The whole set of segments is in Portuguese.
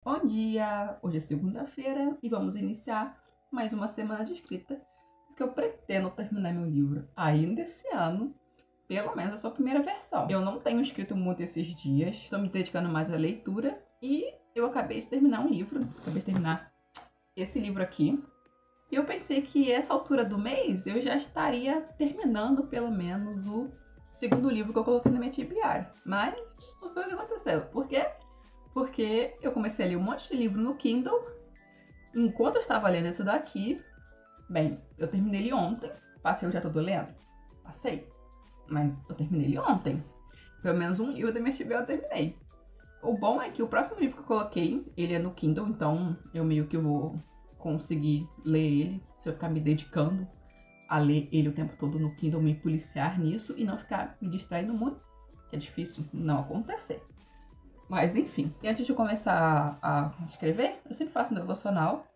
Bom dia! Hoje é segunda-feira e vamos iniciar mais uma semana de escrita, porque eu pretendo terminar meu livro ainda esse ano, pelo menos a sua primeira versão. Eu não tenho escrito muito esses dias, estou me dedicando mais à leitura e eu acabei de terminar um livro, acabei de terminar esse livro aqui. E eu pensei que essa altura do mês eu já estaria terminando pelo menos o segundo livro que eu coloquei na minha TBR, mas não foi o que aconteceu. Por quê? Porque eu comecei a ler um monte de livro no Kindle. Enquanto eu estava lendo esse daqui, bem, eu terminei ele ontem. Passei o dia todo lendo? Passei. Mas eu terminei ele ontem. Pelo menos um livro da minha TBR eu terminei. O bom é que o próximo livro que eu coloquei, ele é no Kindle, então eu meio que vou conseguir ler ele, se eu ficar me dedicando a ler ele o tempo todo no Kindle, me policiar nisso e não ficar me distraindo muito, que é difícil não acontecer. Mas enfim, e antes de começar a escrever, eu sempre faço um devocional,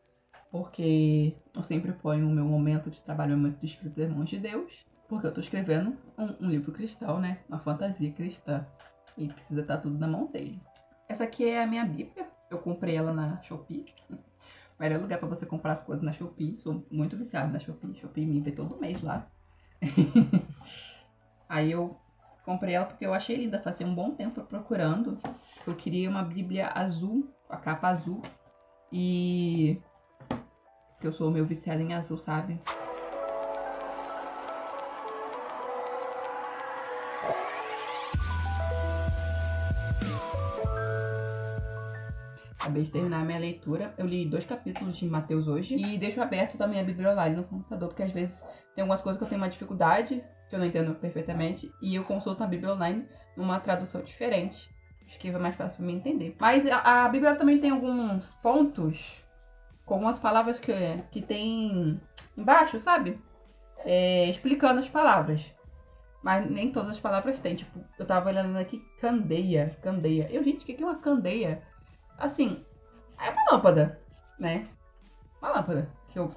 porque eu sempre ponho o meu momento de trabalho, o momento de escrita das mãos de Deus, porque eu tô escrevendo um livro cristão, né? Uma fantasia cristã, e precisa estar tudo na mão dele. Essa aqui é a minha Bíblia, eu comprei ela na Shopee. O melhor lugar pra você comprar as coisas na Shopee, sou muito viciada na Shopee, Shopee me vê todo mês lá. Aí eu comprei ela porque eu achei linda, fazia um bom tempo procurando. Eu queria uma Bíblia azul, com a capa azul. E que eu sou meio viciada em azul, sabe? Acabei de terminar a minha leitura. Eu li 2 capítulos de Mateus hoje. E deixo aberto também a Bíblia online no computador, porque às vezes tem algumas coisas que eu tenho uma dificuldade, que eu não entendo perfeitamente, e eu consulto a Bíblia online numa tradução diferente. Acho que vai mais fácil pra mim entender. Mas a Bíblia também tem alguns pontos, com algumas palavras que tem embaixo, sabe? Explicando as palavras. Mas nem todas as palavras tem. Tipo, eu tava olhando aqui, candeia. Gente, o que é uma candeia? Assim, é uma lâmpada, né? Uma lâmpada que eu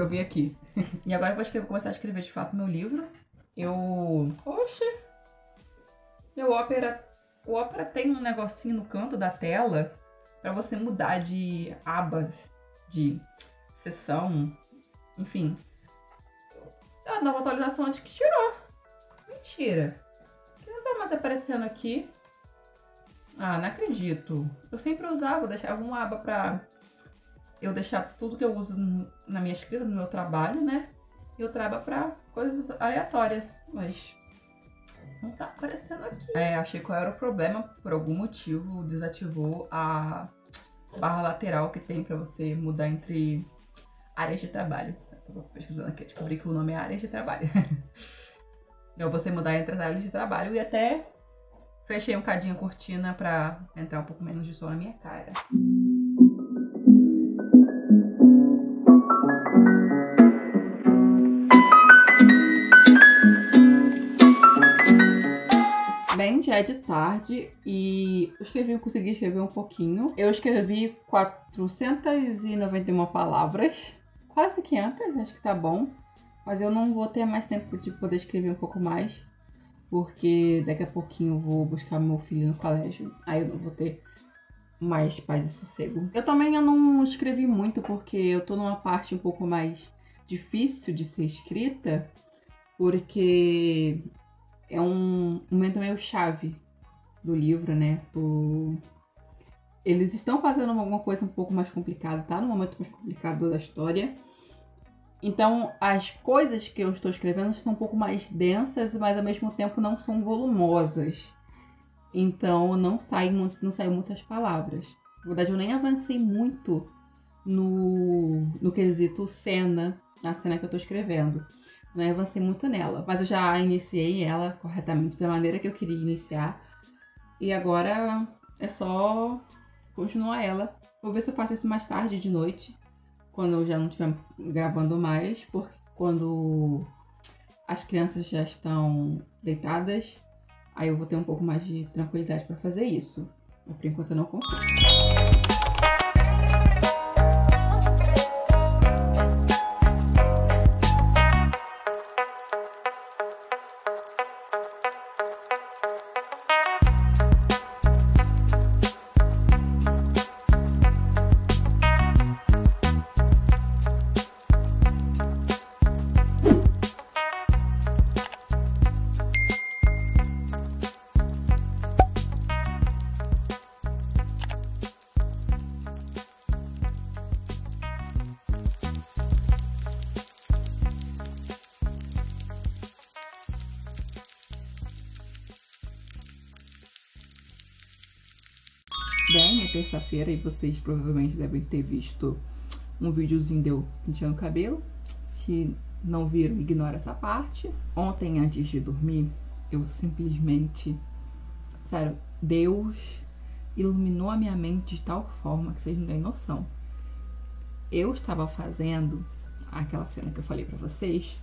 vi aqui. E agora eu vou começar a escrever de fato meu livro. Oxe! O Opera tem um negocinho no canto da tela pra você mudar de abas, de seção, enfim. A nova atualização antes que tirou. Mentira. Que não tá mais aparecendo aqui. Ah, não acredito. Eu sempre usava, eu deixava uma aba pra eu deixar tudo que eu uso na minha escrita, no meu trabalho, né? E outra aba pra coisas aleatórias, mas não tá aparecendo aqui. Achei qual era o problema, por algum motivo desativou a barra lateral que tem pra você mudar entre áreas de trabalho. Tô pesquisando aqui, descobri que o nome é áreas de trabalho. Então você mudar entre as áreas de trabalho e até fechei um cadinho a cortina pra entrar um pouco menos de sol na minha cara. Bem, já é de tarde e eu consegui escrever um pouquinho. Eu escrevi 491 palavras, quase 500, acho que tá bom. Mas eu não vou ter mais tempo de poder escrever um pouco mais, porque daqui a pouquinho eu vou buscar meu filho no colégio. Aí eu não vou ter mais paz e sossego. Eu não escrevi muito porque eu tô numa parte um pouco mais difícil de ser escrita, porque é um momento meio chave do livro, né? Eles estão fazendo alguma coisa um pouco mais complicada, tá? No momento mais complicado da história. Então, as coisas que eu estou escrevendo estão um pouco mais densas, mas ao mesmo tempo não são volumosas. Então, não saem muitas palavras. Na verdade, eu nem avancei muito no quesito cena, na cena que eu estou escrevendo. Não avancei muito nela, mas eu já iniciei ela corretamente, da maneira que eu queria iniciar. E agora é só continuar ela. Vou ver se eu faço isso mais tarde, de noite, quando eu já não estiver gravando mais, porque quando as crianças já estão deitadas, aí eu vou ter um pouco mais de tranquilidade para fazer isso. Mas por enquanto eu não consigo. Bem, é terça-feira e vocês provavelmente devem ter visto um videozinho de eu penteando o cabelo. Se não viram, ignora essa parte. Ontem, antes de dormir, eu simplesmente... Sério, Deus iluminou a minha mente de tal forma que vocês não têm noção. Eu estava fazendo aquela cena que eu falei pra vocês,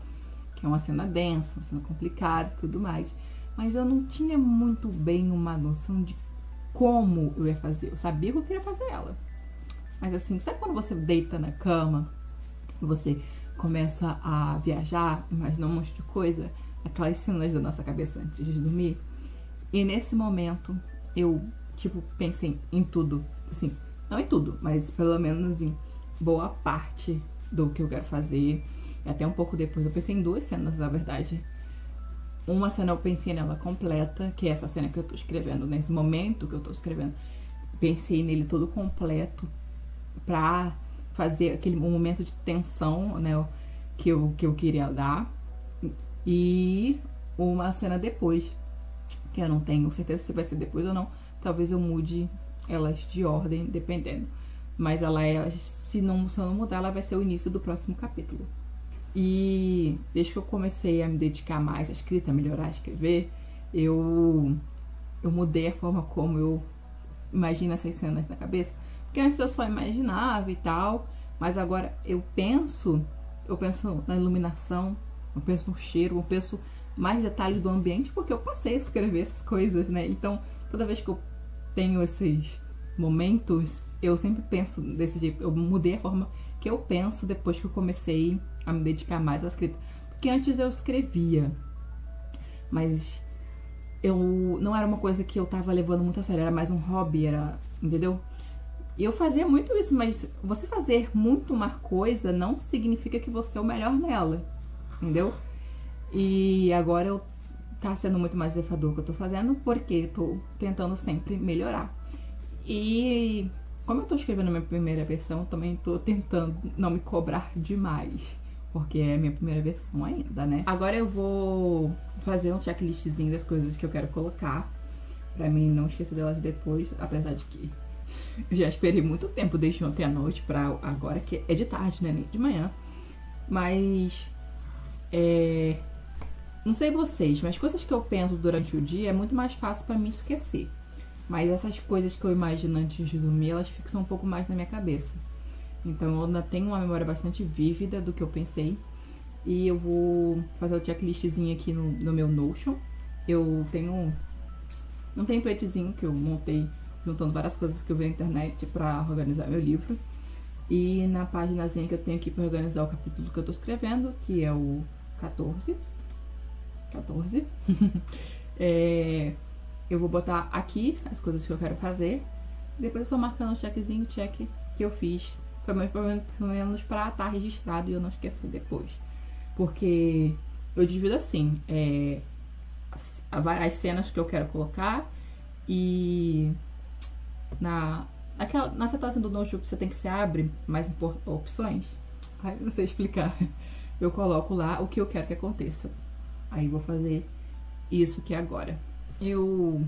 que é uma cena densa, uma cena complicada e tudo mais. Mas eu não tinha muito bem uma noção de como eu ia fazer. Eu sabia que eu queria fazer ela. Mas assim, sabe quando você deita na cama, você começa a viajar, imaginar um monte de coisa, aquelas cenas da nossa cabeça antes de dormir? E nesse momento, eu, tipo, pensei em tudo. Assim, não em tudo, mas pelo menos em boa parte do que eu quero fazer. E até um pouco depois, eu pensei em duas cenas, na verdade. Uma cena eu pensei nela completa, que é essa cena que eu tô escrevendo, nesse momento que eu tô escrevendo. Pensei nele todo completo pra fazer aquele momento de tensão, né, que eu queria dar. E uma cena depois, que eu não tenho certeza se vai ser depois ou não. Talvez eu mude elas de ordem, dependendo. Mas ela é, se eu não mudar, ela vai ser o início do próximo capítulo. E desde que eu comecei a me dedicar mais à escrita, a melhorar a escrever, eu mudei a forma como eu imagino essas cenas na cabeça. Porque antes eu só imaginava e tal, mas agora eu penso na iluminação, eu penso no cheiro, eu penso mais detalhes do ambiente, porque eu passei a escrever essas coisas, né? Então, toda vez que eu tenho esses momentos, eu sempre penso desse jeito. Eu mudei a forma que eu penso depois que eu comecei a me dedicar mais à escrita. Porque antes eu escrevia, mas eu não era uma coisa que eu tava levando muito a sério, era mais um hobby, entendeu? E eu fazia muito isso, mas você fazer muito uma coisa não significa que você é o melhor nela, entendeu? E agora tá sendo muito mais desafiador o que eu tô fazendo, porque eu tô tentando sempre melhorar. E como eu tô escrevendo a minha primeira versão, eu também tô tentando não me cobrar demais, porque é a minha primeira versão ainda, né? Agora eu vou fazer um checklistzinho das coisas que eu quero colocar, pra mim não esquecer delas depois, apesar de que eu já esperei muito tempo, desde ontem à noite pra agora, que é de tarde, né? Nem de manhã. Mas, não sei vocês, mas coisas que eu penso durante o dia é muito mais fácil pra mim esquecer. Mas essas coisas que eu imagino antes de dormir, elas fixam um pouco mais na minha cabeça. Então eu ainda tenho uma memória bastante vívida do que eu pensei. E eu vou fazer o checklistzinho aqui no meu Notion. Eu tenho um templatezinho que eu montei juntando várias coisas que eu vi na internet pra organizar meu livro. E na paginazinha que eu tenho aqui pra organizar o capítulo que eu tô escrevendo, que é o 14. Eu vou botar aqui as coisas que eu quero fazer. Depois eu só marcando o checkzinho, o check que eu fiz. Pelo menos pra estar registrado e eu não esquecer depois. Porque eu divido assim, as cenas que eu quero colocar. E na setup do Notion que você tem que se abre mais opções. Ai, não sei explicar. Eu coloco lá o que eu quero que aconteça. Aí vou fazer isso aqui agora. Eu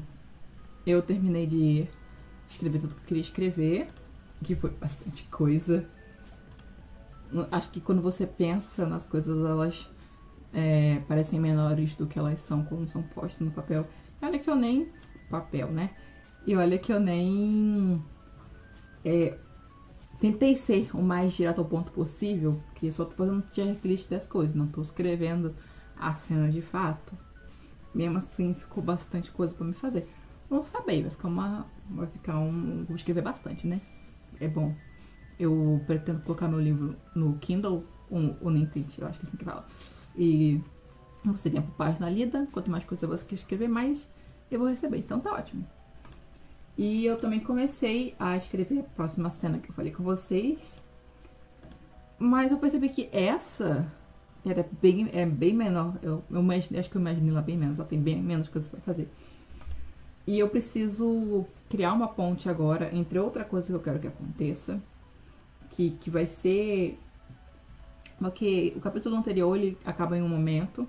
terminei de escrever tudo que eu queria escrever, que foi bastante coisa. Acho que quando você pensa nas coisas, elas parecem menores do que elas são quando são postas no papel. Olha que eu nem... papel, né? E olha que eu nem... tentei ser o mais direto ao ponto possível, porque só tô fazendo checklist das coisas, não tô escrevendo a cena de fato. Mesmo assim, ficou bastante coisa pra me fazer. Vamos saber, vou escrever bastante, né? É bom. Eu pretendo colocar meu livro no Kindle, ou nem Tente, eu acho que é assim que fala. E você ganha por página lida, quanto mais coisa você escrever, mais eu vou receber. Então tá ótimo. E eu também comecei a escrever a próxima cena que eu falei com vocês. Mas eu percebi que essa era bem menor. Acho que eu imaginei ela bem menos. Ela tem bem menos coisas pra fazer. E eu preciso criar uma ponte agora entre outra coisa que eu quero que aconteça. Que vai ser... Porque o capítulo anterior, ele acaba em um momento.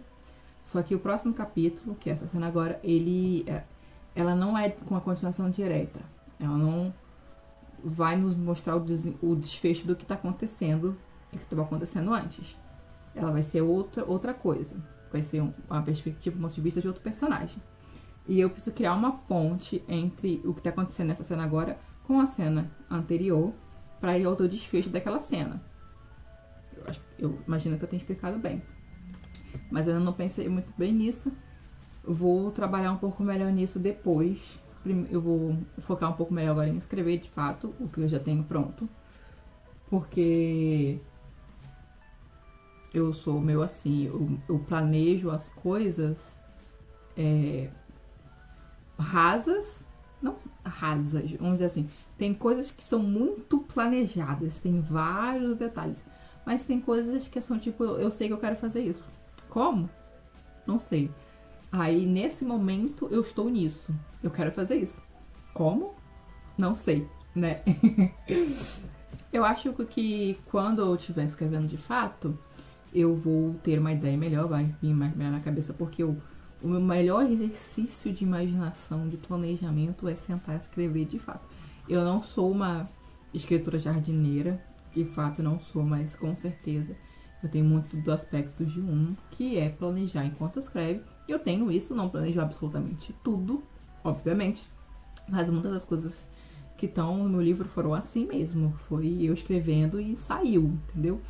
Só que o próximo capítulo, que é essa cena agora, ela não é com a continuação direta. Ela não vai nos mostrar o desfecho do que tá acontecendo, do que estava acontecendo antes. Ela vai ser outra coisa. Vai ser uma perspectiva, um ponto de vista de outro personagem. E eu preciso criar uma ponte entre o que tá acontecendo nessa cena agora com a cena anterior para ir ao desfecho daquela cena. Eu imagino que eu tenha explicado bem. Mas eu ainda não pensei muito bem nisso. Vou trabalhar um pouco melhor nisso depois. Eu vou focar um pouco melhor agora em escrever de fato o que eu já tenho pronto. Porque eu sou meio assim, eu planejo as coisas rasas, não rasas, vamos dizer assim. Tem coisas que são muito planejadas, tem vários detalhes. Mas tem coisas que são tipo, eu sei que eu quero fazer isso. Como? Não sei. Aí, nesse momento, eu estou nisso. Eu quero fazer isso. Como? Não sei, né? Eu acho que quando eu estiver escrevendo de fato, eu vou ter uma ideia melhor, vai vir mais melhor na cabeça, porque o meu melhor exercício de imaginação, de planejamento, é sentar e escrever de fato. Eu não sou uma escritora jardineira, de fato não sou, mas com certeza eu tenho muito do aspecto de que é planejar enquanto escreve. Eu tenho isso, não planejo absolutamente tudo, obviamente, mas muitas das coisas que estão no meu livro foram assim mesmo. Foi eu escrevendo e saiu, entendeu?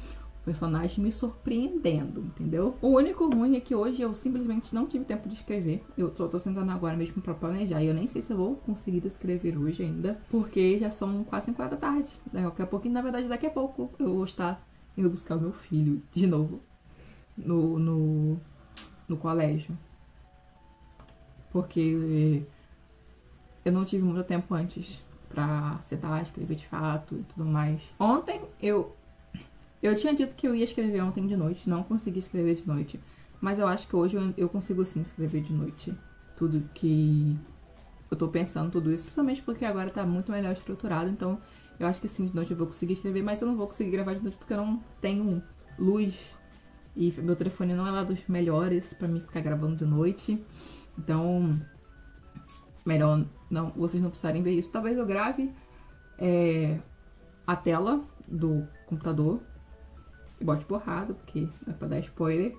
O personagem me surpreendendo, entendeu? O único ruim é que hoje eu simplesmente não tive tempo de escrever. Eu só tô sentando agora mesmo pra planejar. E eu nem sei se eu vou conseguir escrever hoje ainda, porque já são quase 5 horas da tarde. Daqui a pouquinho, na verdade, daqui a pouco eu vou estar indo buscar o meu filho de novo no colégio. Porque eu não tive muito tempo antes pra sentar, escrever de fato e tudo mais. Ontem eu tinha dito que eu ia escrever ontem de noite, não consegui escrever de noite. Mas eu acho que hoje eu consigo sim escrever de noite. Tudo que eu tô pensando, tudo isso. Principalmente porque agora tá muito melhor estruturado. Então eu acho que sim, de noite eu vou conseguir escrever. Mas eu não vou conseguir gravar de noite porque eu não tenho luz. E meu telefone não é lá dos melhores pra mim ficar gravando de noite. Então, melhor não, vocês não precisarem ver isso. Talvez eu grave a tela do computador e bote borrado, porque não é pra dar spoiler.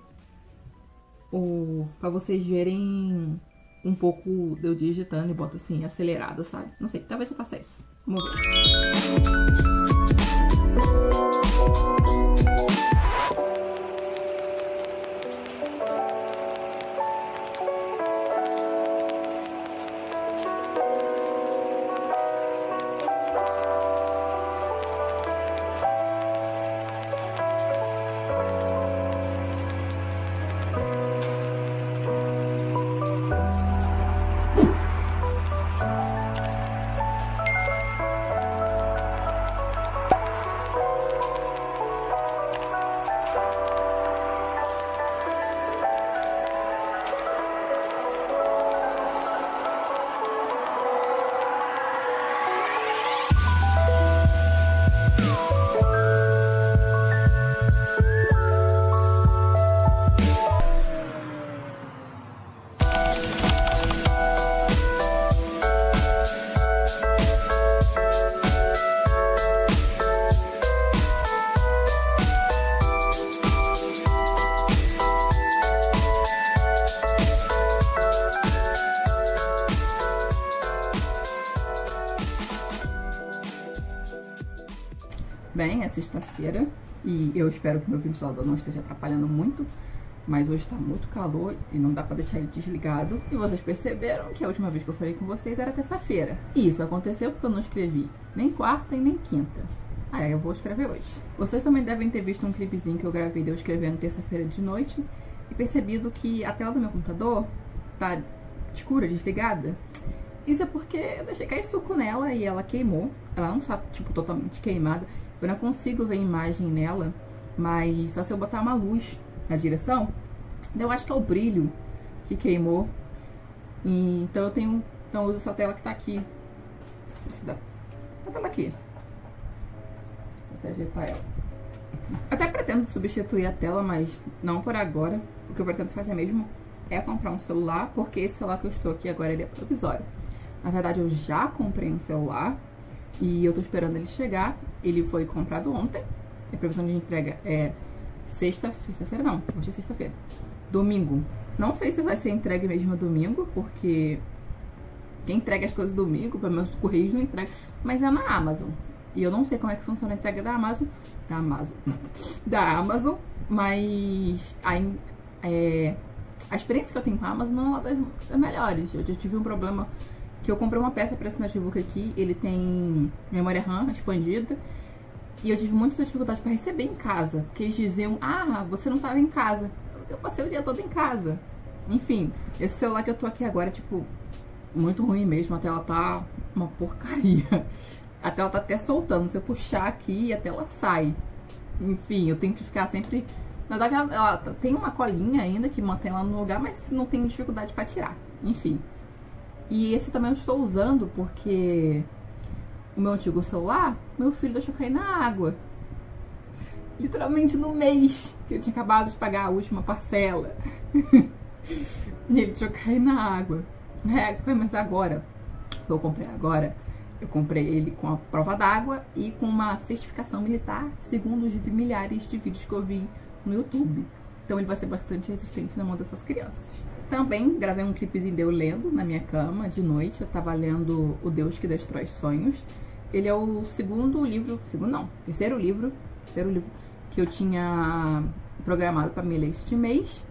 Ou pra vocês verem um pouco de eu digitando e boto assim, acelerado, sabe? Não sei, talvez eu faça isso. Vamos ver. Bem, é sexta-feira e eu espero que meu ventilador não esteja atrapalhando muito, mas hoje tá muito calor e não dá pra deixar ele desligado. E vocês perceberam que a última vez que eu falei com vocês era terça-feira. E isso aconteceu porque eu não escrevi nem quarta e nem quinta. Aí eu vou escrever hoje. Vocês também devem ter visto um clipezinho que eu gravei de eu escrevendo terça-feira de noite e percebido que a tela do meu computador tá escura, desligada. Isso é porque eu deixei cair suco nela e ela queimou. Ela não está, tipo, totalmente queimada. Eu não consigo ver imagem nela, mas só se eu botar uma luz na direção. Então eu acho que é o brilho que queimou. E, então eu uso essa tela que tá aqui. Deixa eu dar. A tela aqui. Vou até ajeitar ela. Até pretendo substituir a tela, mas não por agora. O que eu pretendo fazer mesmo é comprar um celular, porque esse celular que eu estou aqui agora ele é provisório. Na verdade, eu já comprei um celular e eu tô esperando ele chegar. Ele foi comprado ontem. A previsão de entrega é sexta-feira, não. Hoje é sexta-feira. Domingo. Não sei se vai ser entregue mesmo domingo, porque quem entrega as coisas domingo, pelo menos o Correios não entrega, mas é na Amazon. E eu não sei como é que funciona a entrega da Amazon. Da Amazon, mas a experiência que eu tenho com a Amazon não é uma das melhores. Eu já tive um problema que eu comprei uma peça para esse notebook aqui, ele tem memória RAM expandida, e eu tive muita dificuldade para receber em casa, porque eles diziam, ah, você não estava em casa. Eu passei o dia todo em casa. Enfim, esse celular que eu tô aqui agora é, tipo, muito ruim mesmo, a tela tá uma porcaria. A tela tá até soltando, se eu puxar aqui, a tela sai. Enfim, eu tenho que ficar sempre... Na verdade, ela tem uma colinha ainda que mantém ela no lugar, mas não tenho dificuldade pra tirar. Enfim. E esse também eu estou usando porque o meu antigo celular, meu filho deixou cair na água. Literalmente no mês que eu tinha acabado de pagar a última parcela. Ele deixou cair na água. Mas agora, eu comprei agora, eu comprei ele com a prova d'água e com uma certificação militar, segundo os milhares de vídeos que eu vi no YouTube. Então ele vai ser bastante resistente na mão dessas crianças. Também gravei um clipezinho de eu lendo na minha cama de noite. Eu tava lendo O Deus que Destrói Sonhos. Ele é o terceiro livro que eu tinha programado para me ler este mês.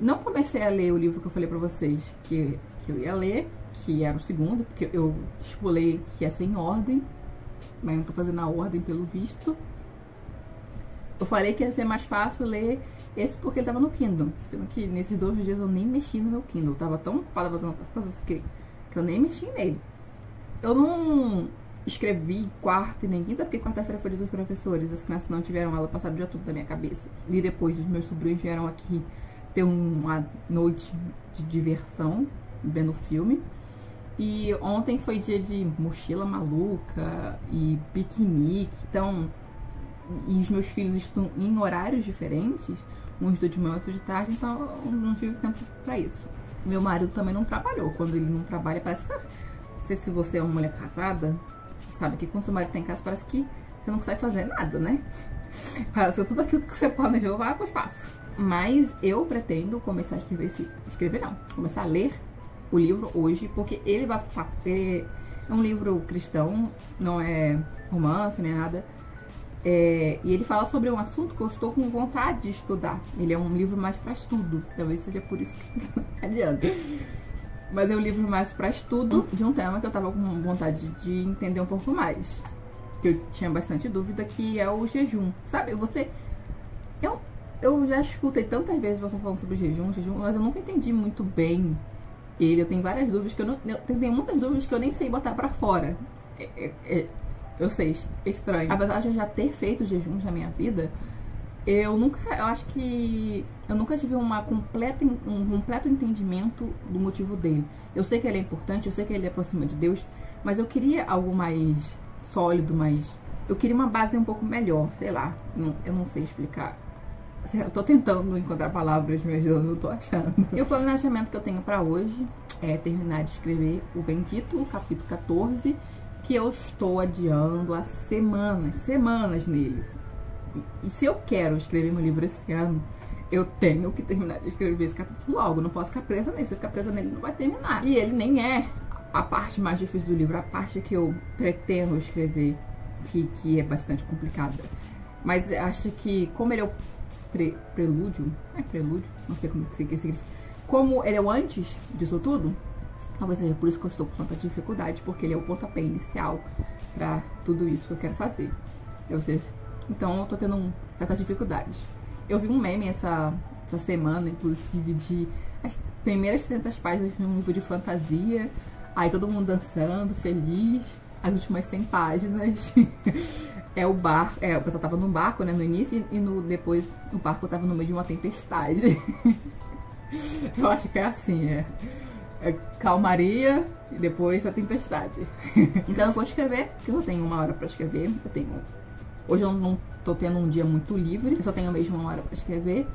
Não comecei a ler o livro que eu falei pra vocês que eu ia ler, que era o segundo, porque eu estipulei que ia ser em ordem, mas não tô fazendo a ordem pelo visto. Eu falei que ia ser mais fácil ler esse porque ele tava no Kindle, sendo que nesses 2 dias eu nem mexi no meu Kindle. Eu tava tão ocupada fazendo outras coisas que eu nem mexi nele. Eu não escrevi quarta e nem quinta, porque quarta-feira foi dia dos professores. As crianças não tiveram aula, passaram o dia tudo da minha cabeça. E depois os meus sobrinhos vieram aqui ter uma noite de diversão, vendo filme. E ontem foi dia de mochila maluca e piquenique. Então, e os meus filhos estão em horários diferentes, uns do de manhã, outros de tarde, então eu não tive tempo pra isso. Meu marido também não trabalhou. Quando ele não trabalha, parece que... Não sei se você é uma mulher casada, você sabe que quando seu marido tá em casa, parece que você não consegue fazer nada, né? Parece que tudo aquilo que você planejou vai pro espaço. Mas eu pretendo começar a começar a ler o livro hoje, porque ele é um livro cristão, não é romance nem nada. E ele fala sobre um assunto que eu estou com vontade de estudar. Ele é um livro mais para estudo, talvez seja por isso que não adianta. Mas é um livro mais para estudo de um tema que eu tava com vontade de entender um pouco mais, que eu tinha bastante dúvida, que é o jejum. Sabe, eu já escutei tantas vezes você falando sobre jejum, mas eu nunca entendi muito bem ele. Eu tenho várias dúvidas que eu tenho muitas dúvidas que eu nem sei botar pra fora. Eu sei, é estranho. Apesar de eu já ter feito jejuns na minha vida, eu acho que eu nunca tive um completo entendimento do motivo dele. Eu sei que ele é importante, eu sei que ele aproxima de Deus, mas eu queria algo mais sólido, eu queria uma base um pouco melhor, sei lá. Eu não sei explicar. Eu tô tentando encontrar palavras, mas eu não tô achando. E o planejamento que eu tenho pra hoje é terminar de escrever o bendito capítulo 14, que eu estou adiando há semanas neles. E se eu quero escrever meu livro esse ano, eu tenho que terminar de escrever esse capítulo logo. Eu não posso ficar presa nele. Se eu ficar presa nele, não vai terminar. E ele nem é a parte mais difícil do livro, a parte que eu pretendo escrever, que é bastante complicada. Mas acho que, como ele é o prelúdio, não sei como que significa. Como ele é o antes disso tudo, talvez seja por isso que eu estou com tanta dificuldade, porque ele é o pontapé inicial pra tudo isso que eu quero fazer. Então eu tô tendo certa dificuldade. Eu vi um meme essa semana, inclusive, de as primeiras 300 páginas de um livro de fantasia, aí todo mundo dançando, feliz. As últimas 100 páginas o pessoal tava num barco, né, no início, e depois o barco tava no meio de uma tempestade. Eu acho que é assim, calmaria e depois a tempestade. Então eu vou escrever, porque eu tenho 1 hora pra escrever. Hoje eu não tô tendo um dia muito livre, eu só tenho mesmo 1 hora pra escrever.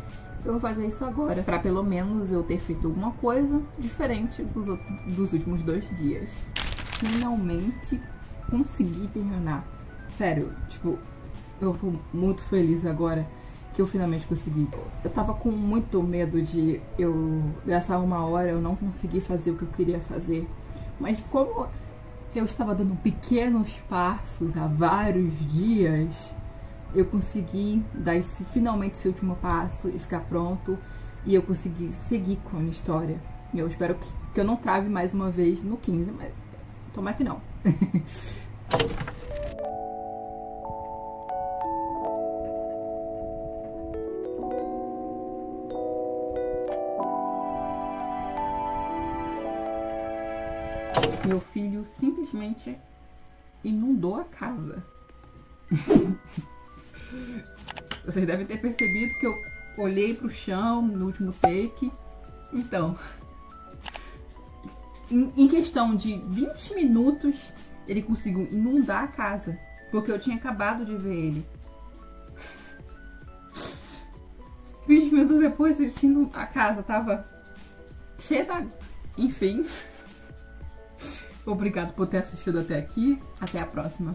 eu vou fazer isso agora, pra pelo menos eu ter feito alguma coisa diferente dos últimos 2 dias. Finalmente consegui terminar. Sério, tipo, eu tô muito feliz agora que eu finalmente consegui. Eu tava com muito medo de dessa 1 hora eu não conseguir fazer o que eu queria fazer. Mas como eu estava dando pequenos passos há vários dias, eu consegui dar finalmente esse último passo e ficar pronto. E eu consegui seguir com a minha história. E eu espero que eu não trave mais uma vez no 15, mas tomara que não. Meu filho simplesmente inundou a casa. Vocês devem ter percebido que eu olhei pro chão no último take. Então, em questão de 20 minutos, ele conseguiu inundar a casa. Porque eu tinha acabado de ver ele. 20 minutos depois, a casa tava cheia d'água. Enfim. Obrigado por ter assistido até aqui. Até a próxima.